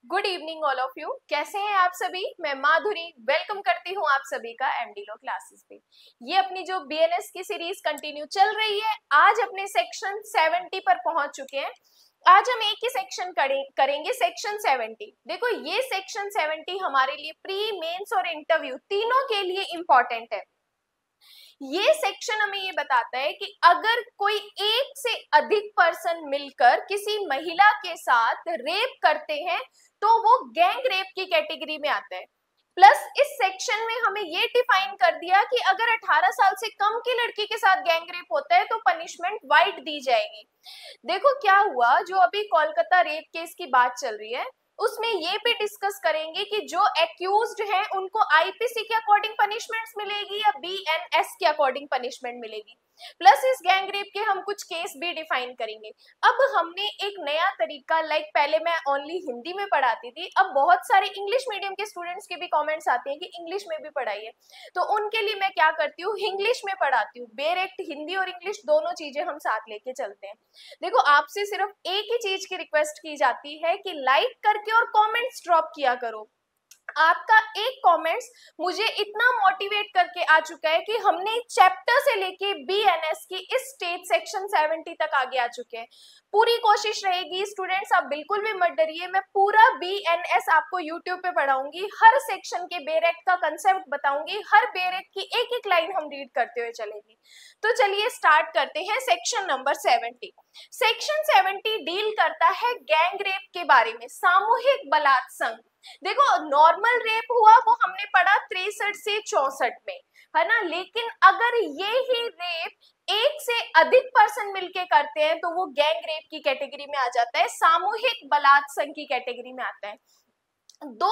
Good evening all of you. कैसे हैं आप सभी? मैं माधुरी वेलकम करती हूं आप सभी का एमडी लॉ क्लासेस पे। ये अपनी जो बीएनएस की सीरीज कंटिन्यू चल रही है, आज अपने सेक्शन 70 पर पहुंच चुके हैं। आज हम एक ही सेक्शन करेंगे, सेक्शन 70। देखो, ये सेक्शन 70 हमारे लिए प्री, मेंस और इंटरव्यू तीनों के लिए इंपॉर्टेंट है। ये सेक्शन हमें ये बताता है कि अगर कोई एक से अधिक पर्सन मिलकर किसी महिला के साथ रेप करते हैं तो वो गैंग रेप की कैटेगरी में आता है। प्लस इस सेक्शन में हमें ये डिफाइन कर दिया कि अगर 18 साल से कम की लड़की के साथ गैंग रेप होता है तो पनिशमेंट वाइड दी जाएगी। देखो क्या हुआ, जो अभी कोलकाता रेप केस की बात चल रही है उसमें ये भी डिस्कस करेंगे कि जो एक्यूज्ड हैं उनको आईपीसी के अकॉर्डिंग पनिशमेंट्स मिलेगी या बीएनएस के अकॉर्डिंग पनिशमेंट मिलेगी। प्लस इस गैंग रेप के हम कुछ केस भी डिफाइन करेंगे। अब हमने एक नया तरीका, लाइक पहले मैं ओनली हिंदी में पढ़ाती थी, अब बहुत सारे इंग्लिश मीडियम के स्टूडेंट्स के भी कमेंट्स आते हैं कि इंग्लिश में भी पढ़ाइए, तो उनके लिए मैं क्या करती हूँ, इंग्लिश में पढ़ाती हूँ। डायरेक्ट हिंदी और इंग्लिश दोनों चीजें हम साथ लेके चलते हैं। देखो, आपसे सिर्फ एक ही चीज की रिक्वेस्ट की जाती है कि लाइक करके और कमेंट्स ड्रॉप किया करो। आपका एक कमेंट्स मुझे इतना मोटिवेट करके आ चुका है कि हमने चैप्टर से लेके बीएनएस की इस स्टेज सेक्शन 70 तक आगे आ चुके हैं। पूरी कोशिश रहेगी स्टूडेंट्स, आप बिल्कुल भी मत डरिए, मैं पूरा बीएनएस आपको यूट्यूब पे पढ़ाऊंगी, हर सेक्शन के बेरेक्ट का कंसेप्ट बताऊंगी, हर बेरेक्ट की एक एक लाइन हम रीड करते हुए चलेंगे। तो चलिए स्टार्ट करते हैं सेक्शन नंबर 70। सेक्शन 70 डील करता है गैंग रेप के बारे में, सामूहिक बलात्संग। देखो, नॉर्मल रेप हुआ वो हमने पढ़ा 63 से 64 में, है ना, लेकिन अगर ये ही रेप एक से अधिक पर्सन मिलके करते हैं तो वो गैंग रेप की कैटेगरी में आ जाता है, सामूहिक बलात्संग की कैटेगरी में आता है। दो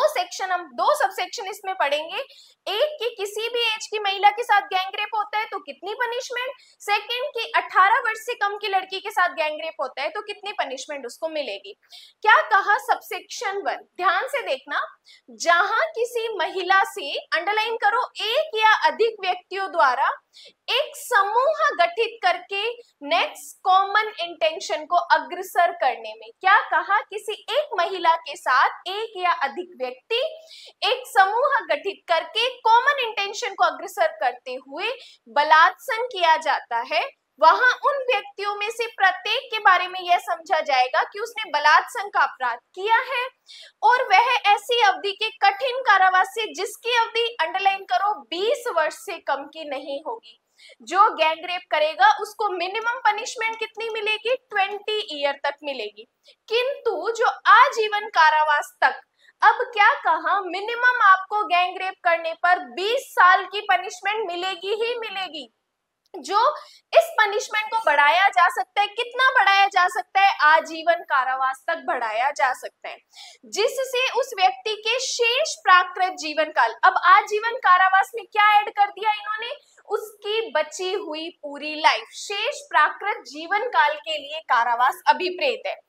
सब सेक्शन इसमें पढ़ेंगे। एक की किसी भी एज की महिला के साथ गैंग रेप होता है तो कितनी पनिशमेंट, सेकंड की 18 वर्ष से कम की लड़की के साथ गैंग रेप होता है तो कितनी पनिशमेंट उसको मिलेगी। क्या कहा सबसेक्शन 1, ध्यान से देखना, जहां किसी महिला से, अंडरलाइन करो, एक या अधिक व्यक्तियों द्वारा एक समूह गठित करके नेक्स्ट कॉमन इंटेंशन को अग्रसर करने में, क्या कहा, किसी एक महिला के साथ एक या अधिक व्यक्ति एक समूह गठित करके कॉमन इंटेंशन को अग्रसर करते हुए बलात्संग किया जाता है, वहां उन व्यक्तियों में से प्रत्येक के बारे में यह समझा जाएगा कि उसने बलात्संग का अपराध किया है और वह ऐसी अवधि के कठिन कारावास से, जिसकी अवधि, अंडरलाइन करो, 20 वर्ष से कम की नहीं होगी। जो गैंग रेप करेगा उसको मिनिमम पनिशमेंट कितनी मिलेगी, 20 ईयर तक मिलेगी, किंतु जो आजीवन कारावास तक, अब क्या कहा, मिनिमम आपको गैंग रेप करने पर 20 साल की पनिशमेंट मिलेगी ही मिलेगी। जो इस पनिशमेंट को बढ़ाया जा सकता है, कितना बढ़ाया जा सकता है, आजीवन कारावास तक बढ़ाया जा सकता है, जिससे उस व्यक्ति के शेष प्राकृत जीवन काल, अब आजीवन कारावास में क्या ऐड कर दिया इन्होंने, उसकी बची हुई पूरी लाइफ, शेष प्राकृत जीवन काल के लिए कारावास अभिप्रेत है,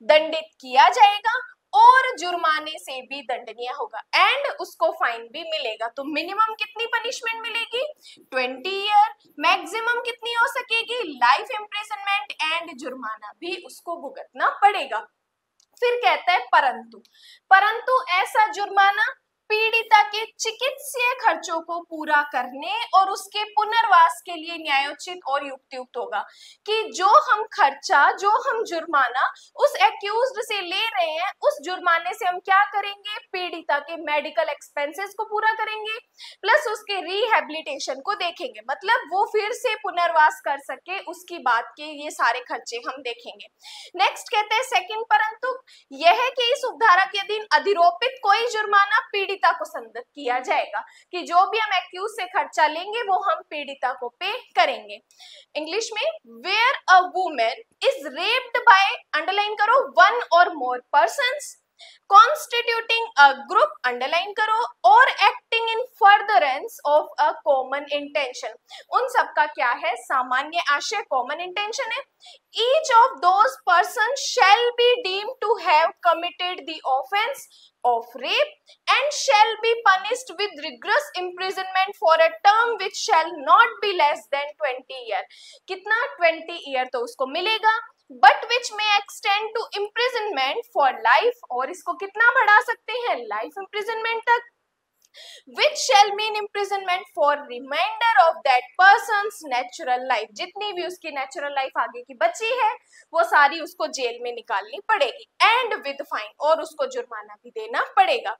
दंडित किया जाएगा और जुर्माने से भी दंडनीय होगा एंड उसको फाइन भी मिलेगा। तो मिनिमम कितनी पनिशमेंट मिलेगी, 20 ईयर, मैक्सिमम कितनी हो सकेगी, लाइफ इम्प्रिजनमेंट एंड जुर्माना भी उसको भुगतना पड़ेगा। फिर कहता है परंतु ऐसा जुर्माना पीड़िता के चिकित्सीय खर्चों को पूरा करने और उसके पुनर्वास के लिए न्यायोचित और युक्तियुक्त होगा, कि जो हम खर्चा, जो हम जुर्माना उस एक्यूज्ड से ले रहे हैं, उस जुर्माने से हम क्या करेंगे, पीड़िता के मेडिकल एक्सपेंसेस को पूरा करेंगे, प्लस उसके रिहेबिलिटेशन को देखेंगे, मतलब वो फिर से पुनर्वास कर सके, उसकी बात के ये सारे खर्चे हम देखेंगे। नेक्स्ट कहते हैं सेकंड, परंतु यह कि इस उपधारा के अधीन अधिरोपित कोई जुर्माना पीड़िता को संदत किया जाएगा, कि जो भी हम एक्यूज से खर्चा लेंगे वो हम पीड़िता को पे करेंगे। इंग्लिश में, where a women is raped by, underline करो, one or more persons constituting a group, underline करो, और acting in furtherance of a common intention, उन सबका क्या है, सामान्य आशय, कॉमन इंटेंशन है। Each of those persons shall be deemed to have committed the offense of rape and shall be punished with rigorous imprisonment for a term which shall not be less than 20 year, कितना, 20 year तो उसको मिलेगा, but which में extend to imprisonment for life, और इसको कितना बढ़ा सकते हैं, लाइफ इम्प्रिजनमेंट तक, which shall mean imprisonment for remainder of that person's natural life। जितनी भी उसकी नेचुरल लाइफ आगे की बची है वो सारी उसको जेल में निकालनी पड़ेगी, एंड विद फाइन, और उसको जुर्माना भी देना पड़ेगा।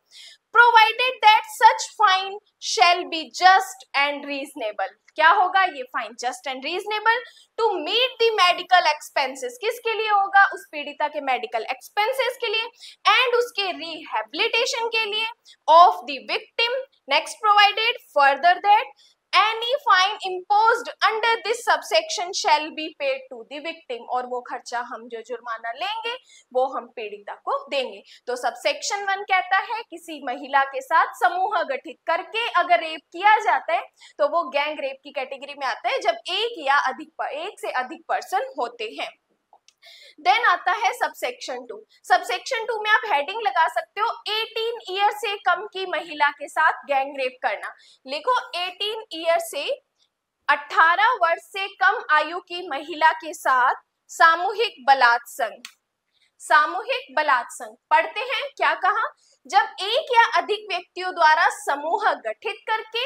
Provided that such fine shall be just and reasonable. क्या होगा ये fine? Just and reasonable to meet the medical expenses. किसके लिए होगा? उस पीड़िता के मेडिकल एक्सपेंसेस के लिए एंड उसके रिहेबिलिटेशन के लिए of the victim. Next, provided further that any fine imposed under this subsection shall be paid to the victim। और वो खर्चा हम जो जुर्माना लेंगे वो हम पीड़िता को देंगे। तो सबसेक्शन 1 कहता है किसी महिला के साथ समूह गठित करके अगर रेप किया जाता है तो वो गैंग रेप की कैटेगरी में आता है, जब एक से अधिक पर्सन होते हैं। देन आता है सबसेक्शन 2। सबसेक्शन 2 में आप हेडिंग लगा सकते हो 18 ईयर से कम की महिला के साथ गैंग रेप करना। लिखो 18 ईयर से 18 वर्ष से कम आयु की महिला के साथ सामूहिक बलात्संग। सामूहिक बलात्संग पढ़ते हैं क्या कहा? जब एक या अधिक व्यक्तियों द्वारा समूह गठित करके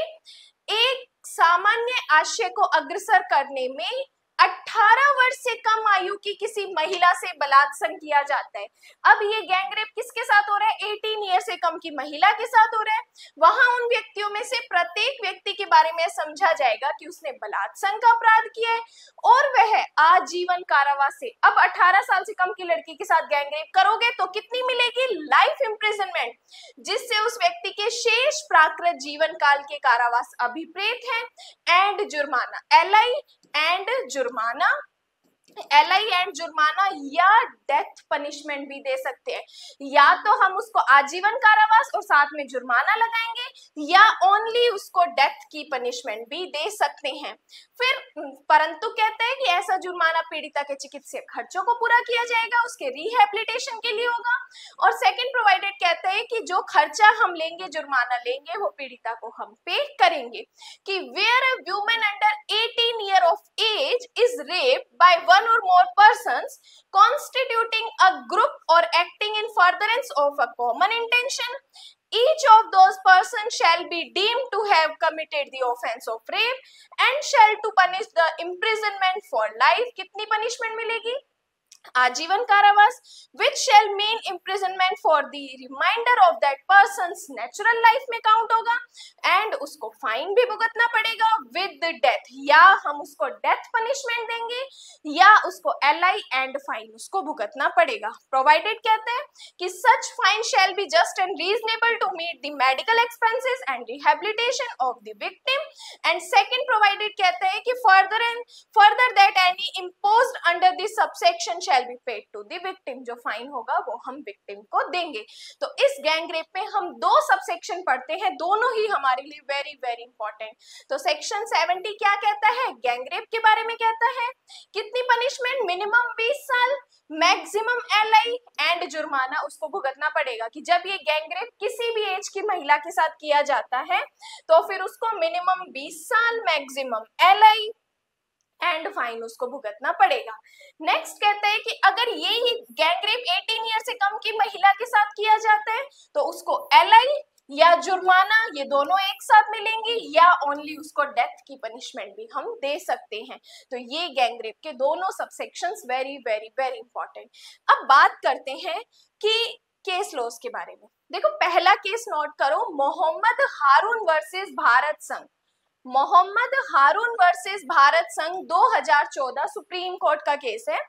एक सामान्य आशय को अग्रसर करने में 18 वर्ष से कम आयु की किसी महिला से बलात्संग किया जाता है। अब ये गैंग रेप किसके साथ हो रहा है? 18 ईयर से कम की महिला के साथ हो रहा है। वहां उन व्यक्तियों में से प्रत्येक व्यक्ति के बारे में समझा जाएगा कि उसने बलात्संग का अपराध किया है और वह आजीवन कारावास से। अब 18 साल से कम की लड़की के साथ गैंग रेप करोगे तो कितनी मिलेगी? लाइफ इम्प्रिजनमेंट, जिससे उस व्यक्ति के शेष प्राकृत जीवन काल के कारावास अभिप्रेत है, एंड जुर्माना, LI एंड जुर्माना या डेथ पनिशमेंट भी दे सकते हैं। या तो हम उसको आजीवन कारावास और साथ में जुर्माना लगाएंगे या ओनली उसको डेथ की पनिशमेंट भी दे सकते हैं। फिर परंतु कहते हैं कि ऐसा जुर्माना पीड़िता के चिकित्सीय खर्चों को पूरा किया जाएगा, उसके रिहेबिलिटेशन के लिए होगा। और सेकंड, प्रोवाइडेड कहते हैं कि जो खर्चा हम लेंगे, जुर्माना लेंगे, वो पीड़िता को हम पे करेंगे। कि where a woman under 18 year of age is raped by one or more persons constituting a group or acting in furtherance of a common intention, each of those persons shall be deemed to have committed the offense of rape and shall to punish the imprisonment for life। कितनी punishment मिलेगी? आजीवन कारावास, which shall mean imprisonment for the remainder of that person's natural life में count होगा, and उसको fine भी भुगतना पड़ेगा विद डेथ। या हम उसको डेथ पनिशमेंट देंगे या उसको LI एंड फाइन उसको भुगतना पड़ेगा। प्रोवाइडेड कहते हैं कि सच fine shall be just and reasonable to meet the medical expenses and rehabilitation of the victim। And second, provided कहते हैं कि further that any imposed under this subsection shall be paid to the victim। जो fine होगा वो हम victim को देंगे। तो इस गैंग रेप में हम 2 सबसेक्शन पढ़ते हैं, दोनों ही हमारे लिए वेरी वेरी इंपॉर्टेंट। तो सेक्शन 70 क्या कहता है? गैंग रेप के बारे में कहता है कितनी पनिशमेंट? मिनिमम 20 साल, मैक्सिमम LI एंड जुर्माना उसको भुगतना पड़ेगा। कि जब ये गैंग रेप किसी भी एज की महिला के साथ किया जाता है तो फिर उसको मिनिमम 20 साल, मैक्सिमम LI एंड फाइन उसको भुगतना पड़ेगा। नेक्स्ट कहते हैं कि अगर ये गैंग रेप 18 ईयर से कम की महिला के साथ किया जाता है तो उसको LI या जुर्माना ये दोनों एक साथ मिलेंगे या ओनली उसको डेथ की पनिशमेंट भी हम दे सकते हैं। तो ये गैंग रेप के दोनों subsections very very very important. अब बात करते हैं कि केस लॉस के बारे में। देखो पहला केस नोट करो, मोहम्मद हारून वर्सेस भारत संघ। मोहम्मद हारून वर्सेस भारत संघ 2014 सुप्रीम कोर्ट का केस है।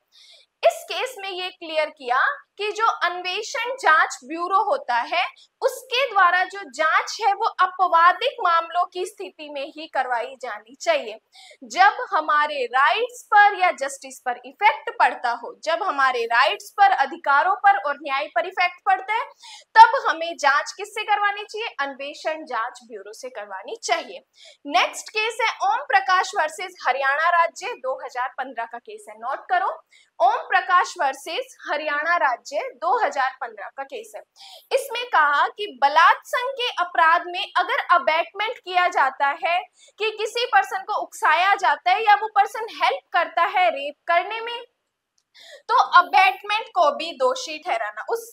इस केस में ये क्लियर किया कि जो अन्वेषण जांच ब्यूरो होता है उसके द्वारा जो जांच है वो अपवादिक मामलों की स्थिति में ही करवाई जानी चाहिए। जब हमारे राइट्स पर या जस्टिस पर इफेक्ट पड़ता हो, जब हमारे राइट्स पर, अधिकारों पर और न्याय पर इफेक्ट पड़ता है, तब हमें जांच किससे करवानी चाहिए? अन्वेषण जांच ब्यूरो से करवानी चाहिए। नेक्स्ट केस है ओम प्रकाश वर्सेस हरियाणा राज्य, 2015 का केस है, नोट करो। ओम प्रकाश वर्सेस हरियाणा राज्य 2015 का केस है। इसमें कहा कि बलात्संग के अपराध में अगर अबैटमेंट किया जाता है कि किसी पर्सन को उकसाया जाता है या वो पर्सन हेल्प करता है रेप करने में, तो अबैटमेंट को भी दोषी ठहराना, उस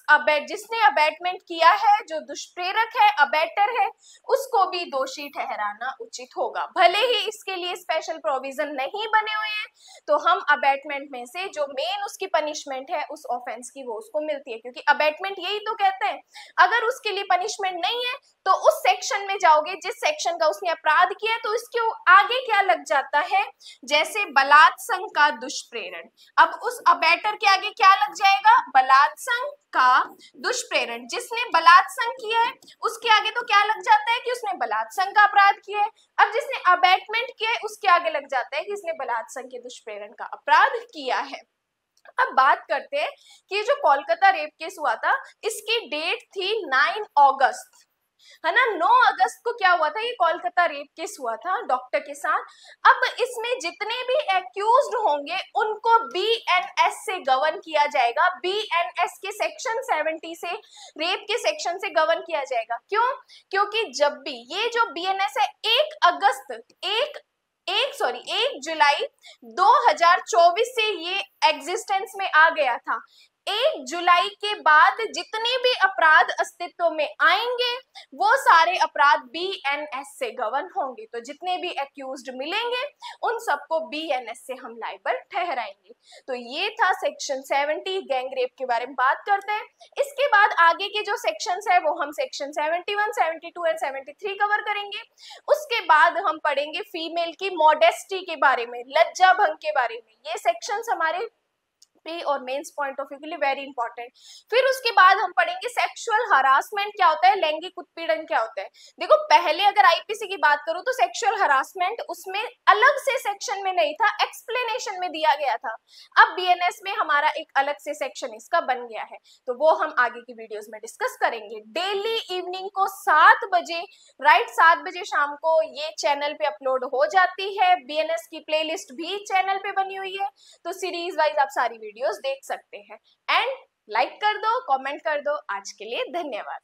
जिसने अबैटमेंट किया है, जो दुष्प्रेरक है, अबैटर है, उसको भी दोषी ठहराना उचित होगा। भले ही इसके लिए स्पेशल प्रोविजन नहीं बने हुए हैं, तो हम अबैटमेंट में से जो मेन उसकी पनिशमेंट है उस ऑफेंस की, वो उसको मिलती है, क्योंकि अबैटमेंट यही तो कहते हैं। अगर उसके लिए पनिशमेंट नहीं है तो उस सेक्शन में जाओगे जिस सेक्शन का उसने अपराध किया है, तो इसके आगे क्या लग जाता है, जैसे बलात्संग का दुष्प्रेरण। अब उस अबैटर के आगे क्या लग जाएगा, बलात्संग का दुष्प्रेरण। जिसने बलात्संग किया है उसके आगे तो क्या लग जाता है कि उसने बलात्संग का अपराध किया है। अब जिसने अबैटमेंट किया है उसके आगे लग जाता है कि इसने बलात्संग के दुष्प्रेरण का अपराध किया है। अब बात करते हैं कि जो कोलकाता रेप केस हुआ था, इसकी डेट थी 9 अगस्त, है ना। 9 अगस्त को क्या हुआ था, ये कोलकाता रेप केस हुआ था डॉक्टर के साथ। अब इसमें जितने भी एक्यूज्ड होंगे उनको बीएनएस से गवर्न किया जाएगा, बीएनएस के सेक्शन 70 से, रेप के सेक्शन से गवर्न किया जाएगा। क्यों, क्योंकि जब भी ये जो बीएनएस है 1 जुलाई 2024 से ये एग्जिस्टेंस में आ गया था। 1 जुलाई के बाद जितने भी अपराध अस्तित्व में आएंगे वो सारे अपराध बीएनएस से गवर्न होंगे। तो जितने भी एक्यूज्ड मिलेंगे उन सबको बीएनएस से हम लायबल ठहराएंगे। तो ये था सेक्शन 70 गैंग रेप के बारे में बात करते हैं। इसके बाद आगे के जो सेक्शंस है वो हम सेक्शन 71, 72 एंड 73 कवर करेंगे। उसके बाद हम पढ़ेंगे फीमेल की मॉडेस्टी के बारे में, लज्जा भंग के बारे में। ये सेक्शंस हमारे प्री और मेंस पॉइंट ऑफ व्यू के लिए वेरी इंपॉर्टेंट। फिर उसके बाद हम पढ़ेंगे सेक्सुअल हरासमेंट क्या होता है, लैंगिक उत्पीड़न क्या होता है। देखो पहले अगर आईपीसी की बात करूं तो सेक्सुअल हरासमेंट उसमें अलग से सेक्शन में नहीं था, एक्सप्लेनेशन में दिया गया था। अब बीएनएस में हमारा एक अलग से सेक्शन इसका बन गया है, तो वो हम आगे की वीडियोस में डिस्कस करेंगे। डेली इवनिंग को 7 बजे, राइट 7 बजे शाम को ये चैनल पे अपलोड हो जाती है। बीएनएस की प्लेलिस्ट भी चैनल पे बनी हुई है, तो सीरीज वाइज आप सारी वीडियोस देख सकते हैं। एंड लाइक कर दो, कमेंट कर दो। आज के लिए धन्यवाद।